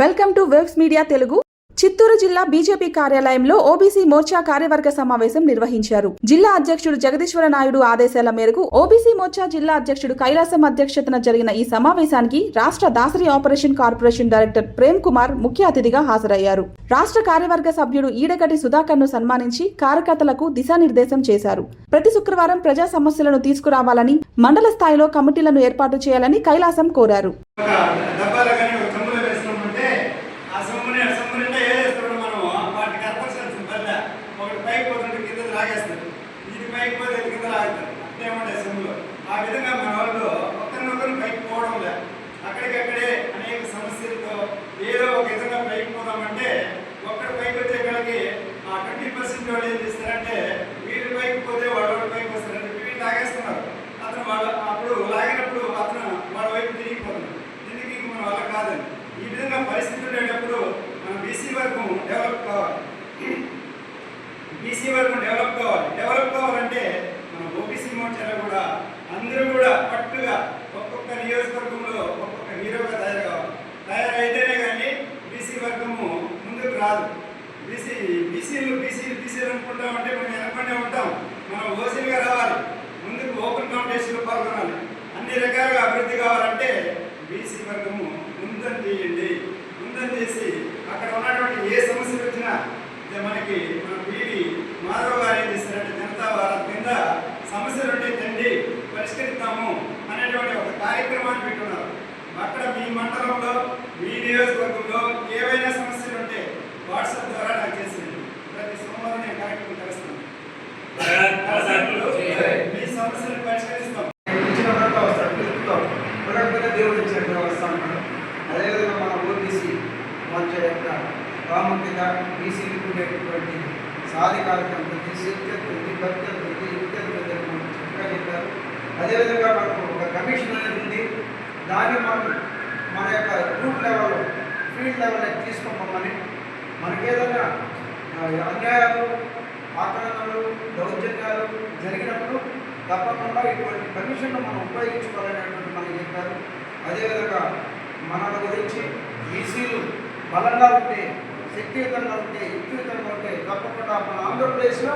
Welcome to webs media Telugu. Chittoor జిల్లా BJP కార్యాలయంలో OBC Morcha కార్యవర్గ సమావేశం నిర్వహించారు. జిల్లా అధ్యక్షుడు జగదీశ్వర నాయుడు ఆదేశాల మేరకు ఓబీసీ మోర్చా జిల్లా అధ్యక్షుడు కైలాసం అధ్యక్షతన జరిగిన ఈ సమావేశానికి రాష్ట్ర Dasari operation corporation director Prem Kumar ముఖ్య అతిథిగా హాజరయ్యారు. రాష్ట్ర కార్యవర్గ సభ్యుడు ఈడగటి సుధాకర్ ను సన్మానించి కార్యకర్తలకు దిశానిర్దేశం చేశారు. ప్రతి శుక్రవారం ప్రజా సమస్యలను తీసుకురావాలని, మండల స్థాయిలో కమిటీలను ఏర్పాటు చేయాలని కైలాసం కోరారు. ఆ విధంగా మన వాళ్ళు ఒకరినొకరు పైకి పోవడం లేదు. అక్కడికక్కడే అనేక సమస్యలతో ఏదో ఒక విధంగా పైకి పోదామంటే ఒక్కడు పైకి వచ్చేకాడికి ఆ 20% వాళ్ళు ఏం చేస్తారంటే వీళ్ళు పైకి పోతే వాళ్ళు పైకి వస్తారంటే వీళ్ళు లాగేస్తున్నారు. అతను వాళ్ళు అప్పుడు లాగినప్పుడు అతను వాళ్ళ వైపు తిరిగిపోతున్నారు. ఎందుకు ఇంక మన వల్ల కాదని ఈ విధంగా పరిస్థితి ఉండేటప్పుడు మన బీసీ వర్గం డెవలప్ కావాలి. డెవలప్ కావాలంటే మన ఓబీసీ మోర్చాలో కూడా అందరూ కూడా పట్టుగా ఒక్కొక్క నియోజకవర్గంలో ఒక్కొక్క హీరోగా తయారైతేనే కానీ బీసీ వర్గము ముందుకు రాదు. బీసీలు అనుకుంటామంటే మనం వెనకనే ఉంటాం. మనం ఓసీలుగా రావాలి, ముందుకు ఓపెన్ కాంపిటీషన్లో పాల్గొనాలి. అన్ని రకాలుగా అభివృద్ధి కావాలంటే బీసీ వర్గము ముందని చేసి అక్కడ ఉన్నటువంటి ఏ సమస్యలు వచ్చినా మనకి మన పీడి మాధవ్ గారు ఏం చేస్తారంటే జనతా వారి కింద సమస్యలు ఉంటే తండ్రి పరిష్కరిస్తాము అనేటువంటి ఒక కార్యక్రమాన్ని పెట్టున్నారు. అక్కడ మీ మండలంలో మీ నియోజకవర్గంలో ఏవైనా సమస్యలు ఉంటే వాట్సాప్ ద్వారా నాకు చేసింది. ప్రతి సోమవారం నేను కార్యక్రమం కలుస్తాను. మీ సమస్యలు పరిష్కరిస్తాం. దేవుడు ఇచ్చినట్టు వస్తా ఉంటాడు. అదేవిధంగా మన ఓబీసీ మోర్చా యొక్క ప్రాముఖ్యత, బీసీలకు ఉండేటటువంటి సాధికారతను ప్రతి శక్తి ప్రతి భక్తి ప్రతి యుక్తి చక్కగా చెప్పారు. అదేవిధంగా మనకు ఒక కమిషన్ అనేది ఉంది. దాన్ని మన యొక్క రూట్ లెవెల్లో ఫీల్డ్ లెవెల్లో తీసుకోమని మనకేదైనా అన్యాయాలు, ఆక్రమణలు, దౌర్జన్యాలు జరిగినప్పుడు తప్పకుండా ఇటువంటి కమిషన్ను మనం ఉపయోగించుకోవాలనేటువంటి మనకి చెప్పారు. అదేవిధంగా మన గురించి బీసీలు బలంగా ఉంటే, శక్తియుతంగా ఉంటే, యుక్తియుతంగా ఉంటే తప్పకుండా మన ఆంధ్రప్రదేశ్లో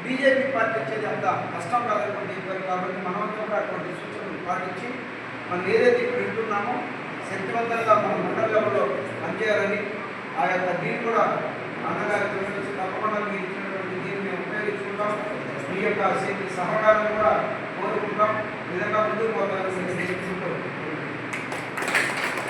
బీజేపీ పార్టీ వచ్చేది అంత కష్టం కాదనుకుంటే చెప్పారు. కాబట్టి మనమంతా కూడా అటువంటి సూచనలు పాటించి మనం ఏదైతే ఇప్పుడు వింటున్నామో శక్తివంతంగా మన మండల లెవెల్లో పనిచేయాలని ఆ యొక్క దీన్ని కూడా అన్నగారి తప్పకుండా మీరు ఇచ్చినటువంటి దీన్ని మేము ఉపయోగించుకుంటాం. మీ యొక్క సహకారం కూడా కోరుకుంటాం. ఈ విధంగా ముందుకు పోతామని